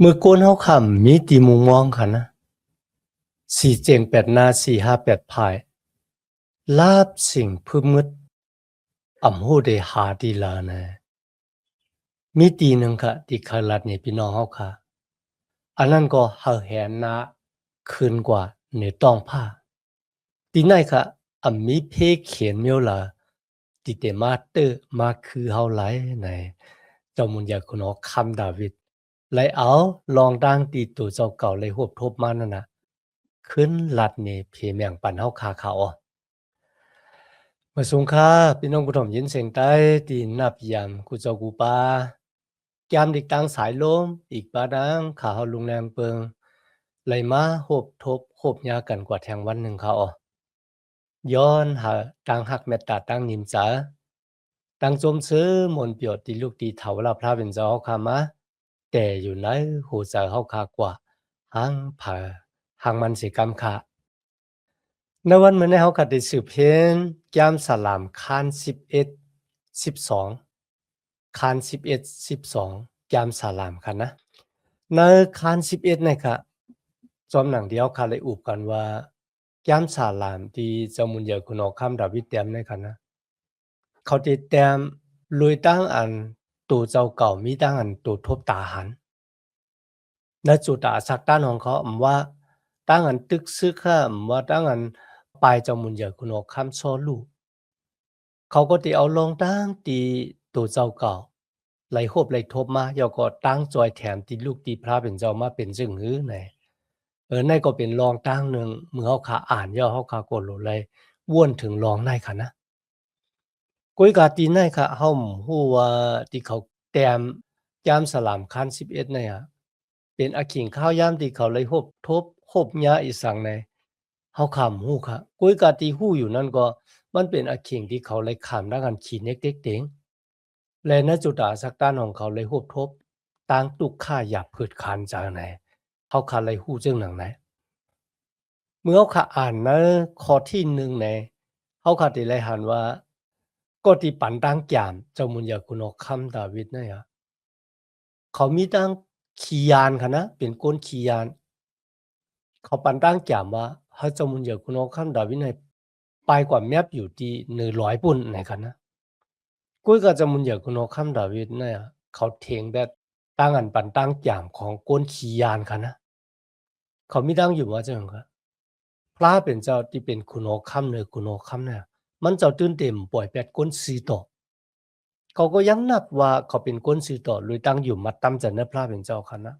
มือโกนเฮาค่ำมีตีมุมมองค่ะนะสี่เจงแปดหน้าสี่ห้าแปดพายลาบสิ่งพึมึดอ่ำหูได้หาดีลานะมีตีหนึ่งค่ะที่คาลัดนี่พี่น้องเฮาค่ะอันนั้นก็เฮาแหนนะคืนกว่าในต้องผ้าตีไหนค่ะมีเพเขียนเมียวลาติเตมาเตอร์มาคือเฮาไหลในเจ้ามุนยาคุณอคำดาวิดไลเอาลองดังตีตัวเจ้าเก่าเลยหวบทบมานั่นนะขึ้นลัดนี่เพเมียงปันเฮาคาเขาอ่อ มาสงค่าพี่น้องผู้ถ่อมยินเสียงใต้ตีนับยามกูเจ้ากูปายามดิกตังสายลมอีกปาดังขาเฮาลุงแนมเปิงไหลมาโหบทบโหบยากันกว่าแทงวันหนึ่งเขาอ่อย้อนหาตังหักเมตตาตังนิมจาตังจมซื้อมนต์เปียวตีลูกตีเถาลาพระเป็นเจ้าเฮาคามาแต่อยู่ในหูเจอเฮาคากว่าหังผาหังมันสิกรรมค่ะ ในวันมื้อนี้เราก็ได้สืบเห็นแก้มสลามคาน11 12คาน11 12แก้มสลามค่ะนะในคาน11นี่ค่ะจอมหนังเดียวค่ะเลยอุบกันว่าแก้มสลามที่เจ้ามุนเยอคุณอคำดาวิดเต็มนี่ค่ะนะเขาติดแต้มลุยตั้งอันตัวเจ้าเก่ามีตั้งอันตัวทบตาหันในจุดสักด้านของเขาว่าตั้งอันตึกซึกค่ะว่าตั้งอันปลายเจ้ามุนเยอคุณอคำโซลู เขาก็ติเอาลงตั้งตีตัวเจ้าเก่าไหลโฮบไหลทบมาแล้วก็ตั้งจอยแถมตีลูกตีพระเป็นเจ้ามาเป็นจึงหื้อไหนในก็เป็นรองตั้งหนึ่งเมื่อเขาขาอ่านย่อเขาขากดโหลดเลยว่วนถึงรองในค่ะนะกุ้ยกาตีในค่ะเฮาฮู้ว่าที่เขาแต้มยามสลามคัน11เนี่ยเป็นอาขิงข้าวยามที่เขาเลยโฮบทบโฮบยาอีสังในเฮาขำฮู้ค่ะกุ้ยกาตีฮู้อยู่นั่นก็มันเป็นอาขิงที่เขาเลยขำดังกันขีเน็กเต็กเต็ง และณจุดสักด้านของเขาเลยหูบทบตางตุกข่าหยาบผืดคันจากไหนเขาขาเลยหู้จึงหนังไหนเมื่อเขาขาอ่านนะข้อที่หนึ่งในเขาขาติเลยหันว่าก็ที่ปันตั้งแก่มเจ้ามุนยาคุณอคำดาวิดเนี่ยเขามีตั้งขียานค่ะนะเป็นก้นขียานเขาปันตั้งแก่มว่าให้เจ้ามุนยาคุณอคำดาวิดในไปกว่าแมบอยู่ที่100ปุ่นไหนกันนะ กุ้ยก็จะมุนอยากคุณโอคัมดาวิดเนี่ยเขาเถียงแบบตั้งอันปันตั้งจามของก้นขียานค่ะนะเขาไม่ตั้งอยู่ว่าจังค่ะพระเป็นเจ้าที่เป็นคุณโอคัมเนอคุณโอคัมเนี่ยมันเจ้าตื่นเต็มปล่อยแปดก้นสีต่อเขาก็ยังนับว่าเขาเป็นก้นสีต่อเลยตั้งอยู่มัดตั้มจันเนพระเป็นเจ้าค่ะนะ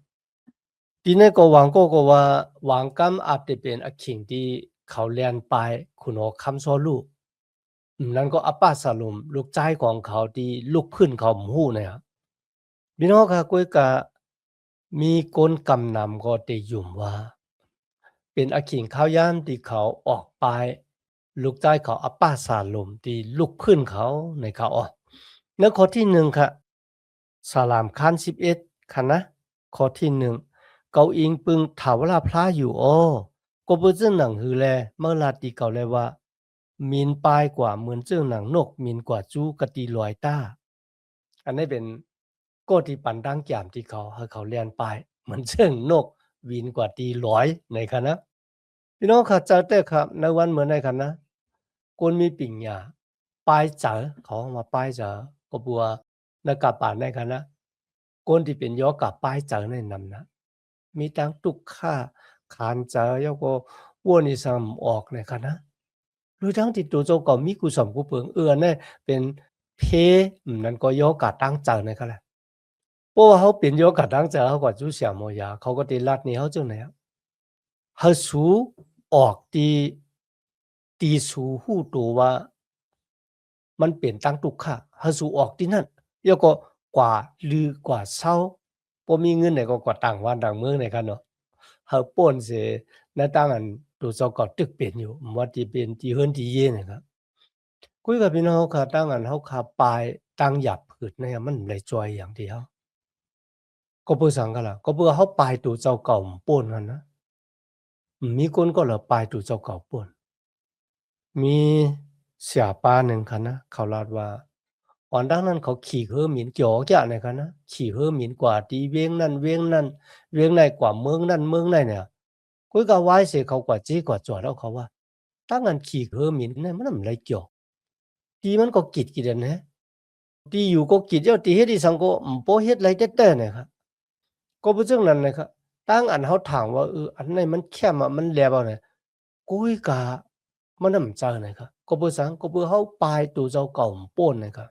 ทีนี้ก็หวังก็ว่าหวังกำอาจจะเป็นอคิงที่เขาเลียนไปคุณโอคัมโซลูนั่นก็อัปปาสลุมลูกชายของเขาที่ลุกขึ้นเขาหู้เนี่ยพี่น้องค่ะกุ้ยกะมีคนกำนำก็ได้ยุ่มว่าเป็นอาขิงข้าวยามที่เขาออกไปลูกชายเขาอัปปาสาลุมที่ลุกขึ้นเขาในเขาออกในข้อที่หนึ่งค่ะสลามคัน11ค่ะนะข้อที่หนึ่งเกาอิงปึงถาวราพระอยู่อ้อก็บ่จึงหนังหือแลเมื่อลาตีเก่าเลยว่ามีนปลายกว่าเหมือนจึงหนังนกมีนกว่าจู้กะตีลอยต้าอันนี้เป็นโกที่ปันดังแก้มที่เขาให้เขาเลียนไปเหมือนจึงนกวินกว่าตีร้อยในคะนะพี่น้องเข้าใจเด้อครับในวันเหมือนในคันนะคนมีปิ่งหญ้าปลายเจอเขาเอามาปลายเจอก็บัวในกะป่านในคันนะคนที่เป็นยอกับปลายเจอในนำนะมีทั้งตุกข่าขานเจอแล้วก็อ้วนอีสามออกในคันนะหรือทั้งที่ตัวเจ้าก็มีกุศลกุเปิงเนี่ยเป็นเพนั่นก็ยอกะตั้งเจอในคันแหละเพราะว่าเขาเป็นยอกะตั้งเจอเขาก็จู้เสียหมอยาเขาก็ติลัดนี่เขาจังไหนอะ เขาสู่ออกตีสู่ฮู้ตัวว่ามันเป็นตั้งตุกขะเขาสู่ออกที่นั่นแล้วก็กว่าลือกว่าเซาบ่มีเงินไหนก็กว่าต่างบ้านต่างเมืองไหนกันเนาะเขาป่นเสิในต่างอันตัวเจ้าก็ตึกเป็นอยู่บ่ว่าที่เป็นที่เฮิรนที่เย่นี่ครับคุยกับพี่น้องเขาค่ะต่างอันเขาขาปลายต่างหยับผืดเนี่ยมันเลยจอยอย่างเดียวก็เพื่อสังกันล่ะก็เพื่อเขาปลายตัวเจ้าเก่าป่นกันนะมีคนก็เหลือปลายตัวเจ้าเก่าป่น มีเสียป้าหนึ่งค่ะนะเขาเล่าว่า อ่อนดังนั้นเขาขี่เหอหมินเกี่ยวแก่ในกันนะขี่เหอหมินกว่าตีเวียงนั่นเวียงนั่นเวียงในกว่าเมืองนั่นเมืองในเนี่ยกุยกะไว้เสียเขากว่าจี้กว่าจอดแล้วเขาว่าตั้งอันขี่เหอหมินเนี่ยมันนำไรเกี่ยวตีมันก็กิดกิดนะตีอยู่ก็กิดเจ้าตีเฮ็ดที่สังก็บ่เฮ็ดไรแต่ๆเนี่ยครับก็บ่จังนั้นนะครับตั้งอันเฮาถามว่าอันไหนมันแคบอะมันแหลบเอาเนี่ยกุยกะมันนำเจอนะครับก็บ่สังก็บ่เฮาปลายตัวเจ้าเก่าป่นนะครับ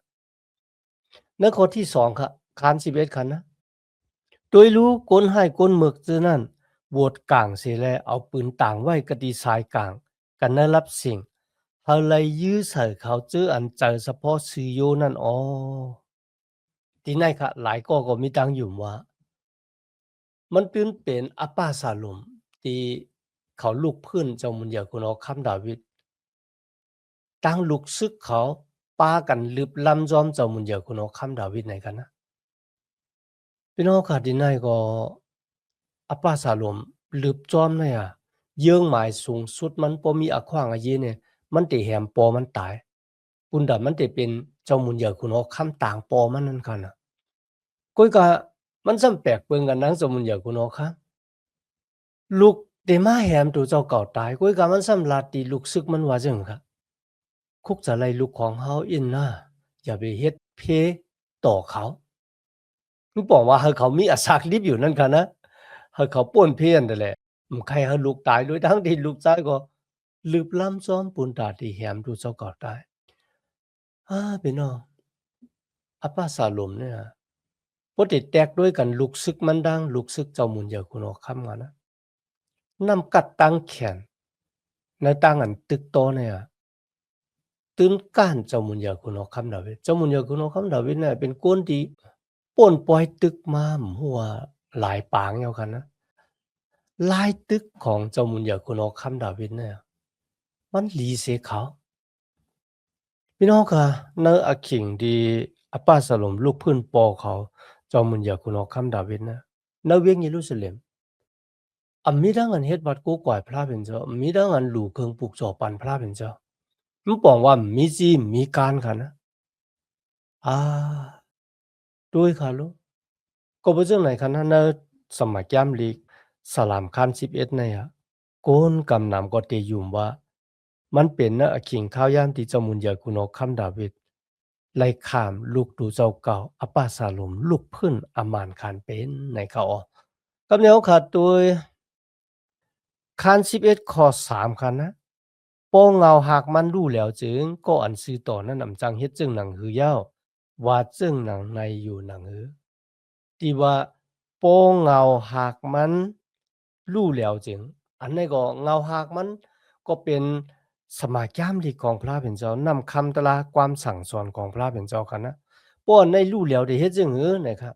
ในข้อที่2ครับคาน11คันนะโดยรู้กลให้กลหมึกซื่อนั้นโหวดกลางเสียแลเอาปืนต่างไว้กะดีสายกลางกันได้รับสิ่งเฮาเลยยื้อใส่เขาจื้ออันเจอเฉพาะซื้อโยนั่นอ๋อที่ไหนคะหลายก็มีตังอยู่ว่ามันตื่นเป็นอัปปาสาลุมที่เขาลุกพื้นเจ้ามุนยาคุณเอาคำดาวิดตั้งลุกซึกเขาปากันลึบลำจอมเจ้ามุนยาคุณเอาคำดาวิดไหนกันนะพี่น้องค่ะที่ไหนก็อัปปาสาลุมลึบจอมเนี่ยเยื่องหมายสูงสุดมันบ่มีอะขวางอะเยเนี่ยมันติแหมปอมันตายปุนดามันติเป็นเจ้ามุนยาคุณเอาคำต่างปอมันนั่นกันน่ะก้อยกะมันซ้ำแปลกเบิ่งกันนังเจ้ามุนยาคุณเอาคะลูกเตมาแหมตัวเจ้าเก่าตายก้อยกะมันซ้ำลาตีลูกซึกมันว่าจังค่ะคุกจะไล่ลูกของเฮาอินนะอย่าไปเฮ็ดเพต่อเขาคือบอกว่าให้เขามีอสากลิบอยู่นั่นค่ะนะให้เขาป้วนเพี้ยนนั่นแหละใครให้ลูกตายโดยทั้งที่ลูกชายก็ลืบล้ำซ้อมปุนตาที่แหมตัวเจ้าเก่าตายพี่น้องอัปปาสาลมเนี่ยบ่ได้แตกด้วยกันลูกซึกมันดังลูกซึกเจ้ามุนยาคุณเอาคำว่านะนำกัดตังแขนในตังอันตึกโตเนี่ยตื่นก้านเจ้ามุนยาคุณเอาคำดาวิดเจ้ามุนยาคุณเอาคำดาวิดเนี่ยเป็นคนที่ป่นปล่อยตึกมาหัวหลายปางแล้วกันนะหลายตึกของเจ้ามุนยาคุณเอาคำดาวิดเนี่ยมันหลีเสียเขาพี่น้องค่ะในอะขิงดีอัปปาสาลมลูกพื้นปอเขาเจ้ามุนยาคุณเอาคำดาวิดนะในเวียงเยรูซาเล็มมีดังอันเฮ็ดวัดกูกวายพระเป็นเจ้ามีดังอันหลู่เครื่องปลูกจ่อปันพระเป็นเจ้ามันบอกว่ามีจีมีการค่ะนะอาด้วยค่ะลูกก็บ่จั่งไหนคะนะในสมัยยามลีกสลามคัน11เนี่ยอะโกนกำนำก็เตยุ่มว่ามันเป็นนะอะขิงข้าวยามที่เจ้ามุนยากุนอคำดาวิดไล่ข้ามลูกดูเจ้าเก่าอัปปาสาลมลุกพึ่นอามานคานเป็นในเขาอกับแนวขาดโดยคัน11ข้อ3คันนะป้องเงาหากมันรู้แล้วจึงก็อันซื้อต่อนั้นนำจังเฮ็ดจึงหนังหือยาวว่าจึงหนังในอยู่หนังหือ ที่ว่าโป้งเงาหากมันรู้แล้วจึงอันนี้ก็เงาหากมันก็เป็นสมาจามที่ของพระเป็นเจ้านำคำตราความสั่งสอนของพระเป็นเจ้ากันนะป้อนในรู้แล้วได้เฮ็ดจังหือนะครับ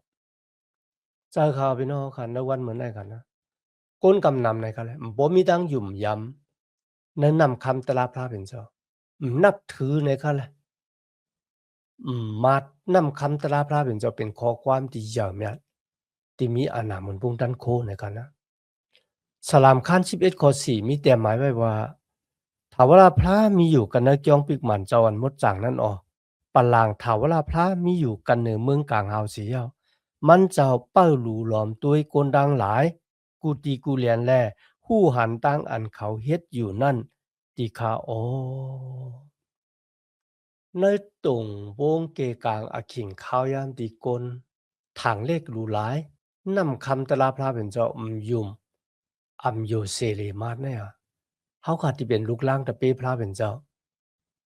เจ้าข่าวพี่น้องคันในวันเหมือนได้กันนะก้นกำนำในกันแหละบ่มีดังหยุ่มย้ำในนำคำตราพระเป็นเจ้านับถือในคันแหละมานำคำตราพระเป็นเจ้าเป็นข้อความที่ยาวแม่น ที่มีอาณาเหมือนพงดันโคในกันนะสลามคัน11ข้อ4มีแต่หมายไว้ว่าถ้าเวลาพระมีอยู่กันนะเกียงปิกหมันเจ้าอันมดจางนั้นออปะลางถ้าเวลาพระมีอยู่กันเหนือเมืองกลางเฮาเสียาวมันเจ้าเป้าหลูหลอมตัวยกนดังหลายกูตีกูเลียนแลหู้หันตั้งอันเขาเฮ็ดอยู่นั่นติคาโอในตรงวงเกกลางอะขิงข้าวยามตีกลถังเลขหลูหลายนำคำตะลาพระเป็นเจ้ายุ่มโยเซเลมาดเนี่ยเฮาขาดที่เป็นลูกล่างตะเป้พระเป็นเจ้า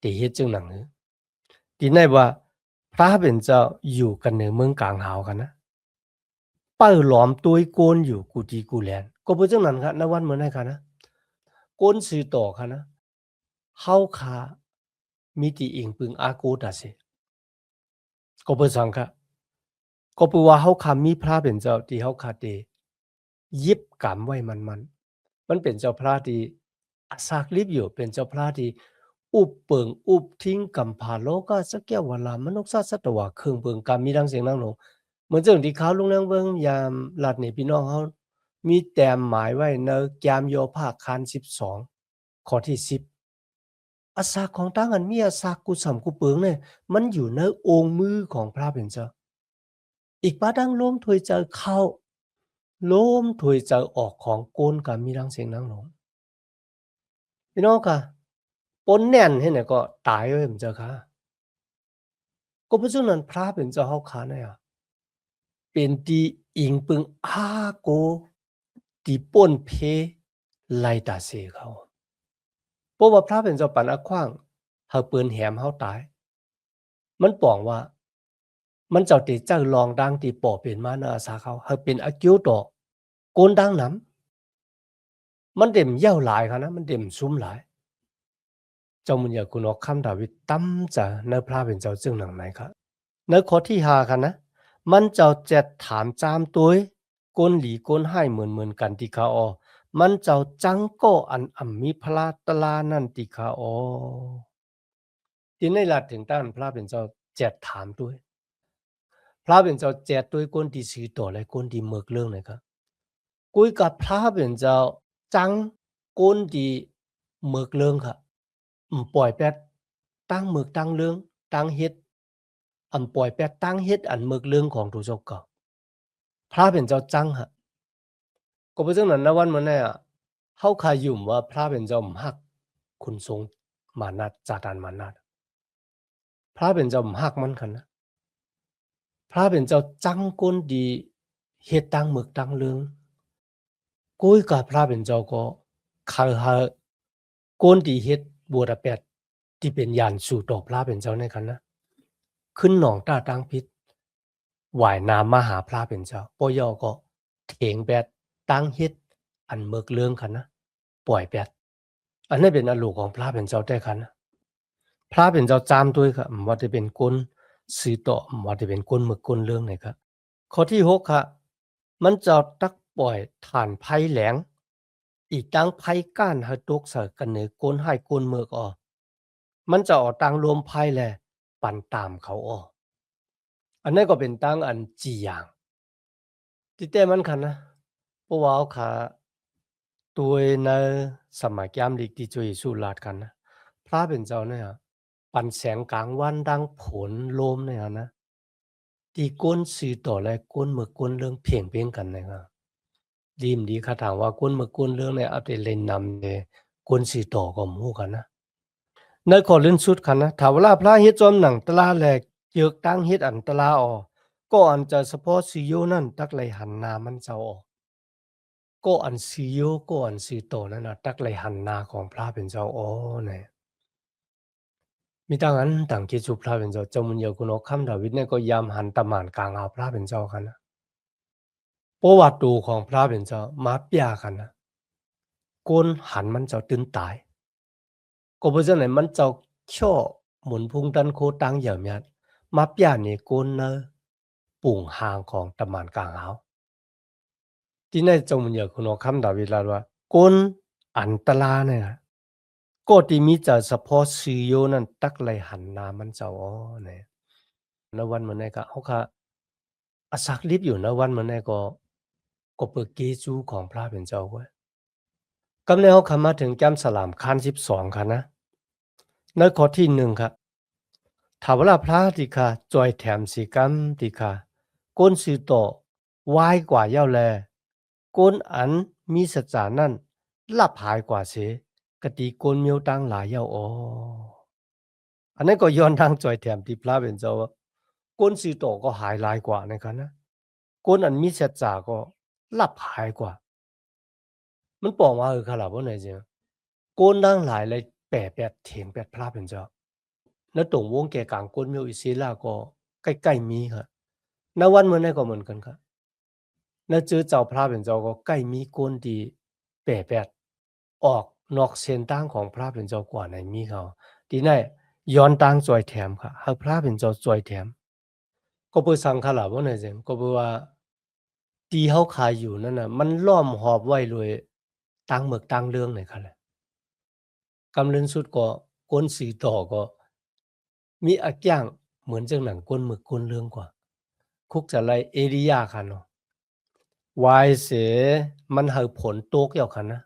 ตีเฮ็ดจึงหนังหือตีในว่าพระเป็นเจ้าอยู่กันเหนือเมืองกลางหาวกันนะเป้าหลอมตัวยโกนอยู่กูตีกูแลนก็บ่จังนั้นครับณวันเหมือนได้ค่ะนะโกนสือต่อค่ะนะเฮาขามีติอิงปึงอาโกดาเซก็บ่ซังค่ะ ก็เพราะว่าเฮาคำมีพระเป็นเจ้าที่เฮาคาได้ยิบกำไว้มันเป็นเจ้าพระที่อาสากลิบอยู่เป็นเจ้าพระที่อุบเปิงอุบทิ้งกำพาโลกาสักแก้ววลามนุษย์สัตวะเครื่องเบิงกรรมมีดังเสียงดังหนงเหมือนจังที่เขาลงนางเบิงยามลัดนี่พี่น้องเฮามีแต้มหมายไว้ในยามโยภาคคัน12ข้อที่10 อาสาของตั้งอันมีอาสากุสำกุเปิงเนี่ยมันอยู่ในองค์มือของพระเป็นเจ้าอีกป้าดังล้มถวยเจอเข้าล้มถวยเจอออกของโกนกับมีดังเสียงดังหลงพี่น้องค่ะปนแน่นให้ไหนก็ตายไว้ผมเจอค่ะก็เพราะฉะนั้นพระเป็นเจ้าเฮาขาเนี่ยเป็นที่อิงปึงอาโกที่ป่นเพไล่ตาเสเขาเพราะว่าพระเป็นเจ้าปันอาขว้างเฮาเปิ้นแหมเฮาตายมันป้องว่ามันเจ้าติเจ้าลองดังที่ป่อเป็นมานะอาสาเขาเฮาเป็นอากิ้วต่อโกนดังนำมันเด่มเย้าหลายค่ะนะมันเด่มซุ้มหลายเจ้ามุญญาคุณออกคำดาวิดตั้มจะในพระเป็นเจ้าจึงหนังไหนครับในข้อที่5ค่ะนะมันเจ้าจะถามจามตัวกนหลีกนให้เหมือนกันติคาออมันเจ้าจังก็อันมีพลาตลานั่นติคาออที่ในลัดถึงต้านพระเป็นเจ้าแจดถามด้วยพระเป็นเจ้าแจดด้วยก้นที่สีต่อและก้นที่เมือกเรื่องเลยครับกุยกับพระเป็นเจ้าจังก้นที่เมือกเรื่องค่ะปล่อยแปดตั้งเมือกตั้งเรื่องตั้งเฮ็ดปล่อยแปดตั้งเฮ็ดอันเมือกเรื่องของทุกเจ้าก็พระเป็นเจ้าจังฮะก็เพราะฉะนั้นนะวันมันเนี่ยเฮาคายุ่มว่าพระเป็นเจ้าฮักคุณทรงมานัดจาดานมานัดพระเป็นเจ้าฮักมันคันนะพระเป็นเจ้าจังก้นดีเฮ็ดตั้งเมือกตั้งเรื่องกุยกับพระเป็นเจ้าก็คาหาก้นดีเฮ็ดบัวตะแปดที่เป็นยานสู่ต่อพระเป็นเจ้าในคันนะขึ้นหนองตาตั้งพิษว่ายน้ำมาหาพระเป็นเจ้าปอยอก็เถงแปดตั้งเฮ็ดอันเมือกเรื่องคันนะปล่อยแปดอันนี้เป็นอลูกของพระเป็นเจ้าได้คันนะพระเป็นเจ้าจามด้วยครับว่าจะเป็นก้นซื้อต่อว่าจะเป็นก้นเมือกก้นเรื่องไหนครับข้อที่6ค่ะมันจะตักปล่อยฐานไผ่แหลงอีกตั้งไผ่ก้านให้ตกใส่กันเหนือก้นให้ก้นเมือกออมันจะออกตังรวมไพ่แลปั่นตามเขาอออันนั้นก็เป็นตั้งอันจีอย่างที่แต่มันคันนะเพราะว่าเอาขาตัวในสมัยแก้มลิกที่จุยสุราดกันนะพระเป็นเจ้าเนี่ยปั่นแสงกลางวันดังผลลมเนี่ยนะที่ก้นสื่อต่อและก้นเมื่อก้นเรื่องเพียงเพียงกันนะครับดีมดีค่ะถามว่าก้นเมื่อก้นเรื่องเนี่ยเอาไปเล่นนำเนี่ยก้นสื่อต่อก็มู่กันนะในขอเล่นสุดคันนะถ้าเวลาพระเฮ็ดจอมหนังตลาแหลกเจือกตั้งเฮ็ดอันตลาออก็อันจะเฉพาะสิโยนั่นตักไหลหันหน้ามันเจ้าออกก็อันสิโยก็อันสิโตนั่นน่ะตักไหลหันหน้าของพระเป็นเจ้าอ๋อเนี่ยมีตั้งอันตั้งกิจุพระเป็นเจ้าเจ้ามุญญาคุณออกคำดาวิดเนี่ยก็ยามหันตะหมานกลางเอาพระเป็นเจ้ากันนะประวัติดูของพระเป็นเจ้ามาเปียกันนะก้นหันมันเจ้าตื่นตายก็เพราะฉะนั้นมันเจ้าช่อหมุนพุงตันโคตังเหยี่ยมยัดมาเปียนี่ก้นเนอปุ่งหางของตะหมานกลางเอาที่ในเจ้ามุญญาคุณออกคำดาวิดลาว่าก้นอันตลาเนี่ยก็ที่มีจะเฉพาะซื้อโยนั่นตักไหลหันหน้ามันเจ้าอ๋อเนี่ยณวันมันเนี่ยก็เฮาก็อาศักลิบอยู่ณวันมันเนี่ยก็เปิดเกจูของพระเป็นเจ้าไว้กำเนิดเฮาเข้ามาถึงแก้มสลามคัน12ค่ะนะในข้อที่1ครับถ้าเวลาพระติค่ะจอยแถมสิกรรมติค่ะก้นสิโตวายกว่าเย้าแลก้นอันมีสัจจานั้นลับหายกว่าเสกติก้นเมียวตังหลายเย้าอ๋ออันนั้นก็ย้อนทางจอยแถมที่พระเป็นเจ้าว่าก้นสิโตก็หายหลายกว่านะครับนะก้นอันมีสัจจาก็ลับหายกว่ามันปองว่าขนาดว่าไหนจริงก้นดังหลายเลยแปะแปดเถียงแปดพระเป็นเจ้าแล้วตรงวงแก่กลางก้นเมียวอิศิลาก็ใกล้ๆมีครับณวันเมื่อนั้นก็เหมือนกันครับแล้วเจอเจ้าพระเป็นเจ้าก็ใกล้มีก้นที่แปะแปดออกนอกเส้นทางของพระเป็นเจ้ากว่าในมีเขาที่ไหนย้อนตังจอยแถมค่ะหากพระเป็นเจ้าจอยแถมก็เพื่อสังขารว่าไหนจริงก็เพื่อว่าที่เขาขายอยู่นั่นน่ะมันล้อมหอบไว้เลยตังหมึกตังเรื่องไหนคะแหละกำเรินสุดก็ก้นสีต่อก็มีอักอย่างเหมือนจังหนังก้นหมึกก้นเรื่องกว่าคุกจะไลเอริยาค่ะเนาะวายเสมันเหอผลโตกเกี่ยวกันนะ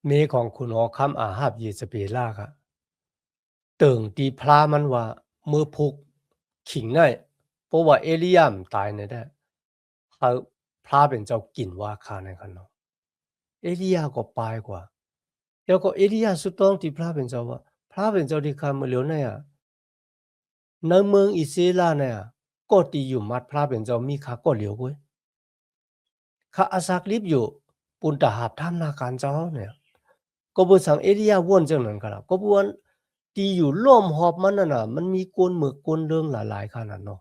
เมของคุณหอคำอาหาบเยสเปล่าค่ะ เติงตีพระมันว่ามือพุกขิงได้เพราะว่าเอลียามตายในได้เขาพระเป็นเจ้ากินว่าคาในคันเนาะเอลียาก็ปายกว่าแล้วก็เอลียาสุดต้องที่พระเป็นเจ้าว่าพระเป็นเจ้าที่คำมาเหลียวเนี่ยในเมืองอิสราเอลเนี่ยก็ตีอยู่มัดพระเป็นเจ้ามีขาก็เหลียวเว้ยข้าอาศักลิบอยู่ปุนตาหาบท่ามนาการเจ้าเนี่ยก็บุสังเอลียาว่นจังนั้นกันละก็บวนตีอยู่ร่วมหอบมันน่ะมันมีกวนหมึกกวนเรื่องหลายๆขนาดเนาะ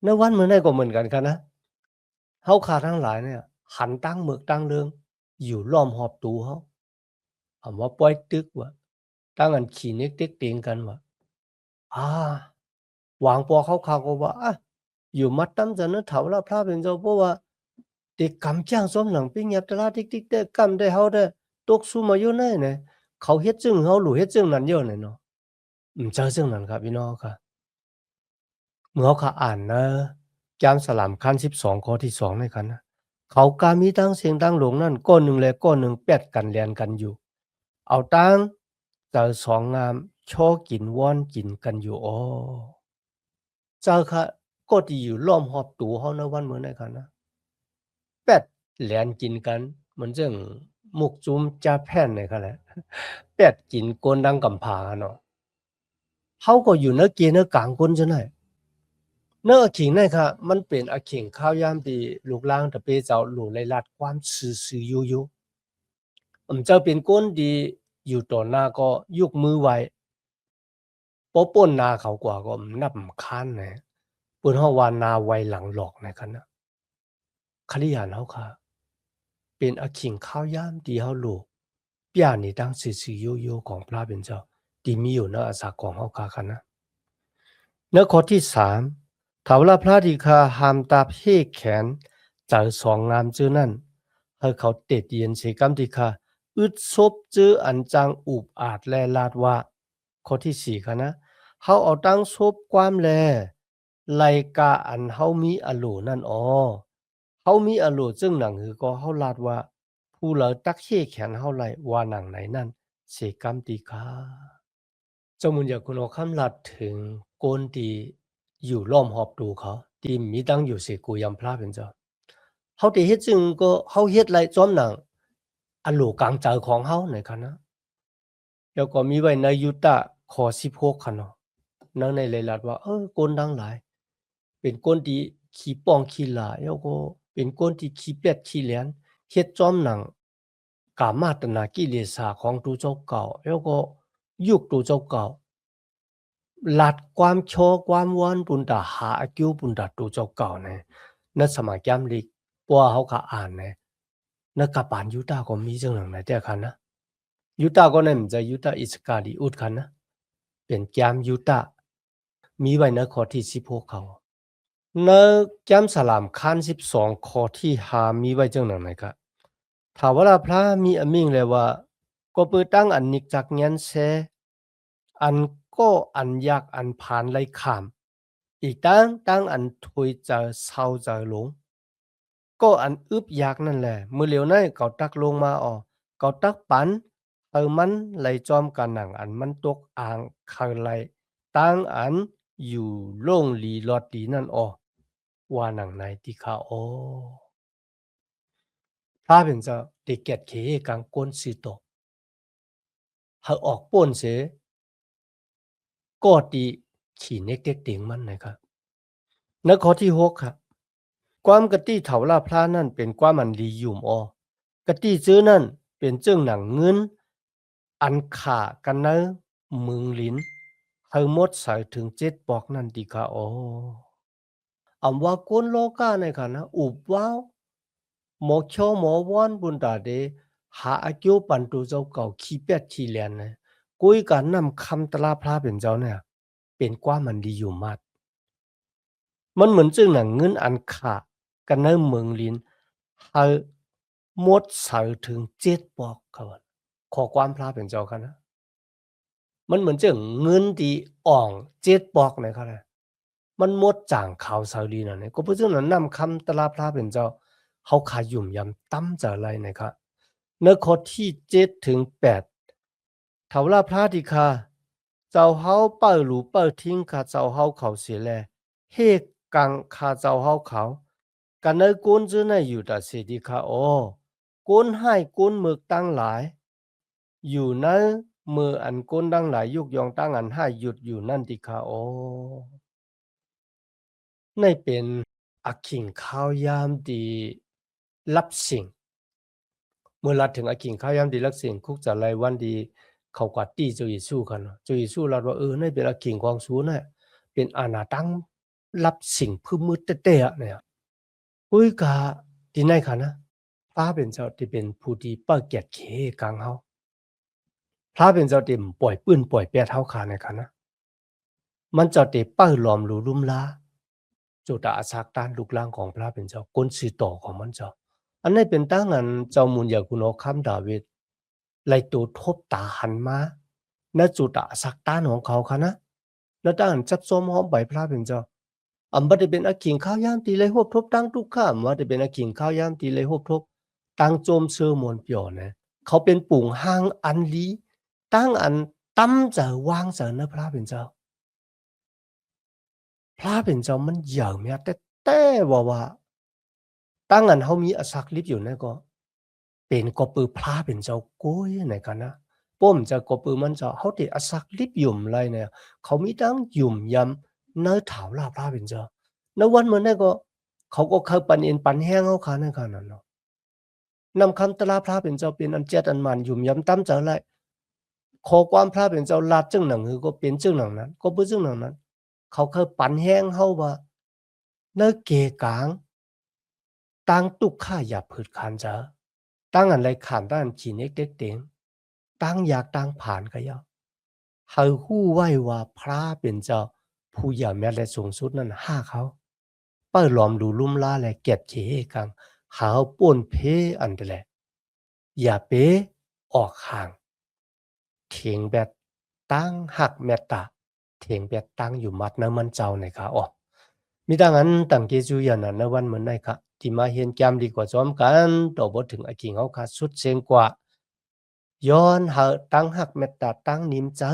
ในวันเมื่อไหร่ก็เหมือนกันนะเฮาขาทั้งหลายเนี่ยหันตั้งหมึกตั้งเรื่องอยู่ล้อมหอบตูเฮาคำว่าปล่อยตึกว่าตั้งอันขี้เน็กเต็กเตียงกันว่าอ่าวางปอเขาก็ว่าอยู่มัดตั้มจะนึกเถาละพระเป็นเจ้าเพราะว่าเด็กกำจ้างสมหลังปิ้งยับตลาดติ๊กๆได้กำได้เฮาได้ตกสู้มาอยู่ไหนเนี่ยเขาเฮ็ดจึงเฮาหลู่เฮ็ดจึงนั้นเยอะเนี่ยเนาะเจอจึงนั้นครับพี่น้องครับเมื่อเขาอ่านนะจามสลามคัน12ข้อที่2ในคันนะเขากามีตั้งเสียงตั้งหลงนั่นก้อนหนึ่งและก้อนหนึ่งแปดกันเรียนกันอยู่เอาตั้งเจอสองงามชอกินว่อนกินกันอยู่อ๋อเจอค่ะก็ที่อยู่ล้อมหอบตูเฮาในวันเมื่อในคันนะแปดเรียนกินกันเหมือนจังมุกจุมจาแผ่นในคันแหละแปดกินกวนดังกำผาเนาะเฮาก็อยู่เนื้อเกเนื้อกลางก้นจะไหน เนื้อขิงเนี่ยค่ะมันเป็นอาขิงข้าวยามที่ลูกล่างตะเปเจ้าหลูไลลัดความซื่อๆอยู่เจ้าเป็นก้นดีอยู่ต่อหน้าก็ยกมือไหวป้อป่นนาเขากว่าก็นับคันนะปุ่นเฮาว่านาไวหลังหลอกในคันนะคลิยานเฮาค่ะเป็นอาขิงข้าวยามที่เฮาหลูเปียนี่ตั้งซื่อๆอยู่ของพระเป็นเจ้าที่มีอยู่ในอาสาของเฮาค่ะคันนะเนื้อข้อที่3ถ้าว่าพระดีคาหามตาเพแขนจาสองงามจื้อนั่นให้เขาเต็ดเย็นเสกำดีคาอึดซบจื้ออันจังอุบอาจแลลาดว่าข้อที่4ค่ะนะเฮาเอาตั้งซบความแลไลกาอันเฮามีอโลนั่นอ้อเฮามีอโลจึงหนังหือก็เฮาลาดว่าผู้เหลอตักเฮแขนเฮาไหลว่าหนังไหนนั่นเสกำดีคา เจ้ามุนอยากคุณเอาคำลัดถึงโกนที่อยู่ล้อมหอบดูเขาที่มีตั้งอยู่เสกูยำพระเป็นเจ้าเขาที่เฮ็ดจึงก็เขาเฮ็ดไรจอมหนังอันโหลกลางใจของเขาในคันนะแล้วก็มีไว้ในยุตตะขอ16คันเนาะนั่งในเลยลัดว่าโกนดังหลายเป็นโกนที่ขี้ป้องขี้หลายแล้วก็เป็นโกนที่ขี้เป็ดขี้เหลียนเฮ็ดจอมหนังกามาตนากิเลสาของตูเจ้าเก่าแล้วก็ยุคตูเจ้าเก่า ลัดความโชความวอนปุนตาหาอกิวปุนตาตูเจ้าเก่าเนี่ยนัสมัยแกมลิกปัวเขาก็อ่านเนี่ยนักกปานยุตาก็มีจังหนังไหนแต่คันนะยุตาก็เนี่ยมันจะยุตาอิสกาลีอุดคันนะเป็นแกมยุตามีไว้ในข้อที่16เขาในแกมสลามคัน12ข้อที่5มีไว้จังหนังไหนครับถ้าว่าพระมีอมิงเลยว่าก็เปิดตั้งอันนิกจักเงียนเซ อันก็อันยากอันผ่านไลขามอีกตั้งอันถุยจะเศร้าจะหลงก็อันอึบยากนั่นแหละมือเหลียวนั่นเขาตักลงมาเขาตักปันมันไหลจอมกันหนังอันมันตกอ่างเขาไหลตั้งอันอยู่โล่งหลีลอดดีนั่นว่าหนังไหนที่เขาถ้าเป็นจะเด็กเกตเคกังก้นสีตกเขาออกป่นเสก็ตีขี่เน็กเด็กเต็งมันนะครับในข้อที่6ครับความกะตี้เถาลาพระนั่นเป็นความอันลียุ่มกะตี้ซื้อนั่นเป็นเจ้งหนังเงินอันขากันเนมึงลิ้นเฮาหมดใส่ถึง7ปอกนั่นติคะอำว่าก้นโลกาในค่ะนะอุบว้าวหมอเขียวหมอว่อนบุญตาเดหาอากิวปันตูเจ้าเก่าขี้เป็ดขี้แลนนะกุยกันนำคำตลาพระเป็นเจ้าเนี่ยเป็นความมันดีอยู่มาก มันเหมือนจึงหนังเงินอันขากันในเมืองลินให้หมดใส่ถึง7ปอกครับขอความพระเป็นเจ้าค่ะนะมันเหมือนจึงเงินที่อ่อง7ปอกนะครับนะมันหมดจ่างขาวเสาดีนั่นนี่ก็เพราะฉะนั้นนำคำตลาพระเป็นเจ้าเขาขายุ่มยำตั้มจะอะไรนะครับในข้อที่7ถึง8ถ้าว่าพระที่คา เจ้าเฮาเปิ้ลหรูเปิ้ลทิ้งข้าเจ้าเฮาเขาเสียแลเฮกังข้าเจ้าเฮาเขากันเนก้นจื้อในอยู่แต่เสียดีข้าโอก้นให้ก้นหมึกตั้งหลายอยู่นั้นมืออันก้นตั้งหลายยุกยองตั้งอันให้หยุดอยู่นั่นติข้าโอในเป็นอักขิงข้าวยามดีรับสิ่งเมื่อรัดถึงอักขิงข้าวยามดีรับสิ่งคุกจะไรวันดีเขากว่าตีเจ้าเยซูกันเจ้าเยซูรัดว่าในเป็นอักขิงของสูน่ะเป็นอาณาตั้งรับสิ่งพืชมืดเตะๆเนี่ยอุ้ยกะที่ไหนคะนะพระเป็นเจ้าที่เป็นผู้ที่เปิดเกียรติเคกลางเฮาพระเป็นเจ้าที่ปล่อยปืนปล่อยแปดเฮาขาในคะนะมันเจ้าที่เปิดหลอมหลูลุ่มลาจุดอาศักตานลูกหลานของพระเป็นเจ้าก้นสือต่อของมันเจ้าอันนี้เป็นตั้งอันเจ้ามุนยากุโนคัมดาวิดไล่ตัวทบตาหันมาณจุดอาศักตานของเขาคะนะแล้วตั้งอันจับส้มหอมใบพระเป็นเจ้าบ่ได้เป็นอักขิงข้าวยามตีเลยฮบทบตั้งทุกข้ามว่าได้เป็นอักขิงข้าวยามตีเลยฮบทบตั้งโจมเชื่อมวนเปียวนะเขาเป็นปุ่งห้างอันลีตั้งอันตั้มจะวางจะนะพระเป็นเจ้าพระเป็นเจ้ามันเหย่อเมียแต่ว่าตั้งอันเฮามีอสักลิบอยู่นั่นก็เป็นก็ปือพระเป็นเจ้าโก้ยไหนกันนะป้มจะก็ปือมันเจ้าเฮาติอสักลิบหยุ่มไรเนี่ยเขามีตั้งหยุ่มยำเนื้อถาวลาพระเป็นเจ้าณวันเหมือนนั่นก็เขาก็เคยปันเอ็นปันแห้งเฮาขานั่นกันนั่นเนาะนำคำตลาพระเป็นเจ้าเป็นอันเจ็ดอันมันหยุ่มยำตั้มเจ้าไรขอความพระเป็นเจ้าลาดจึงหนังหือก็เป็นจึงหนังนั้นก็บ่จึงหนังนั้นเขาเคยปันแห้งเฮาว่าเนื้อเกกลางตั้งตุกข้าอย่าผืดคานเจ้าตั้งอันไรขานตั้งอันขีเน็กเด็กเต็งตั้งอยากตั้งผ่านก็ยาเฮาฮู้ไว้ว่าพระเป็นเจ้าผู้ใหญ่แม้และสูงสุดนั้นห้าเขาเปิ้ลหลอมดูลุ่มลาและเก็บเขกังหาป่นเพอันเดแลอย่าเปออกห่างเถียงแบบตั้งหักแมตตาเถียงแบบตั้งอยู่มัดน้ำมันเจ้าในค่ะอ๋อมีดังนั้นตั้งเกจูอย่างนั้นในวันเหมือนในค่ะที่มาเห็นแกมดีกว่าจอมกันต่อบทถึงไอ้กิ่งเขาค่ะสุดเสียงกว่าย้อนหาตั้งหักแมตตาตั้งนิมเจอ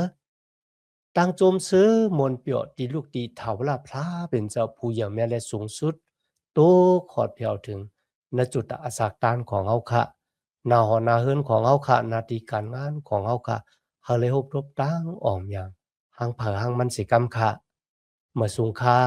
ตั้งโจมซื้อมนเปียวตีลูกตีเถาลาพระเป็นเจ้าผู้อย่างแม่และสูงสุดโตขอดเพียวถึงณจุดอาศักตานของเฮาค่ะนาหอนาเฮิรนของเฮาค่ะนาทีการงานของเฮาค่ะเฮาเลยฮบรบตั้งอ่อมอย่างหังเผอหังมันสิกรรมค่ะเมื่อสูงค่า